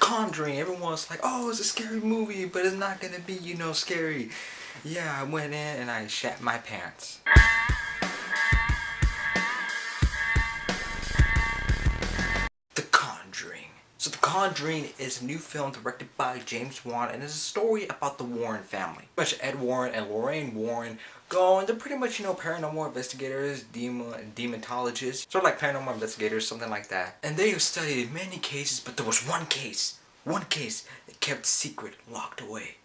Conjuring. Everyone's like, oh, it's a scary movie, but it's not gonna be, scary. Yeah, I went in and I shat my pants. The Conjuring. So The Conjuring is a new film directed by James Wan, and it's a story about the Warren family. Pretty much Ed Warren and Lorraine Warren go, and they're pretty much, paranormal investigators, demonologists, sort of like paranormal investigators, something like that. And they have studied many cases, but there was one case that kept secret, locked away,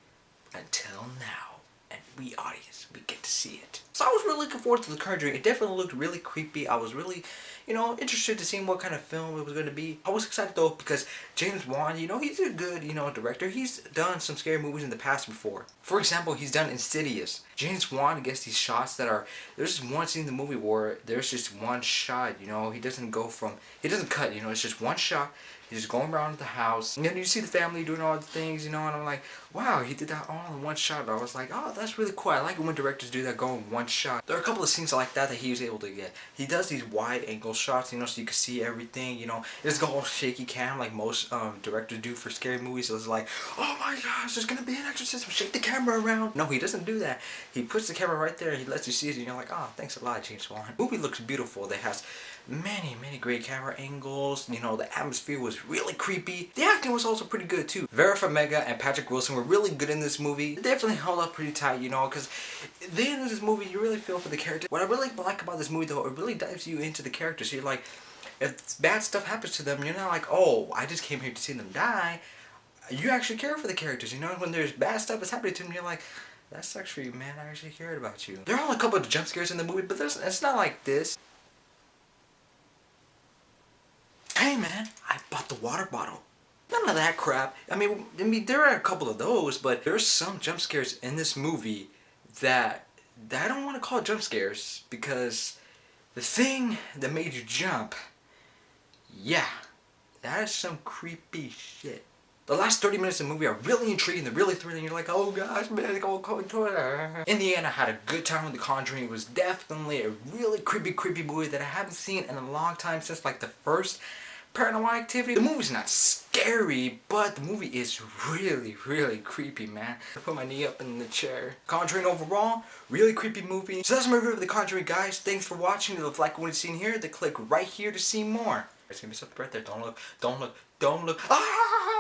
until now. And we audience, we get to see it. So I was really looking forward to The Conjuring. It definitely looked really creepy. I was really, interested to see what kind of film it was going to be. I was excited though because James Wan, he's a good, director. He's done some scary movies in the past before. For example, he's done Insidious. James Wan gets these shots that are, there's just one scene in the movie where there's just one shot, he doesn't cut, it's just one shot. He's just going around the house, and then you see the family doing all the things, and I'm like, wow, he did that all in one shot. I was like, oh, that's really cool. I like it when directors do that, go in one shot. There are a couple of scenes like that he was able to get. He does these wide angle shots, so you can see everything, It's a whole shaky cam like most directors do for scary movies. So it's like, oh my gosh, there's gonna be an exorcism, shake the camera around. No, he doesn't do that. He puts the camera right there, he lets you see it, and you're like, oh, thanks a lot, James Wan. The movie looks beautiful. It has many great camera angles. The atmosphere was really creepy. The acting was also pretty good too. Vera Farmiga and Patrick Wilson were really good in this movie. They definitely held up pretty tight, because at the end of this movie you really feel for the characters. What I really like about this movie though, it really dives you into the characters. So you're like, if bad stuff happens to them, you're not like, oh, I just came here to see them die. You actually care for the characters, when there's bad stuff that's happening to them, you're like, that's actually, man, I actually cared about you. There are only a couple of jump scares in the movie, but it's not like this. Hey man, I bought the water bottle. None of that crap. I mean, there are a couple of those, but there's some jump scares in this movie that I don't want to call jump scares, because the thing that made you jump, yeah, that is some creepy shit. The last 30 minutes of the movie are really intriguing, they're really thrilling. You're like, oh gosh, man, go to it. In the end, I had a good time with The Conjuring. It was definitely a really creepy movie that I haven't seen in a long time, since like the first Paranormal Activity. The movie's not scary, but the movie is really creepy, man. I put my knee up in the chair. Conjuring overall, really creepy movie. So that's my review of The Conjuring, guys. Thanks for watching. If you like what you've seen here, then click right here to see more. There's gonna be something right there. Don't look. Ah!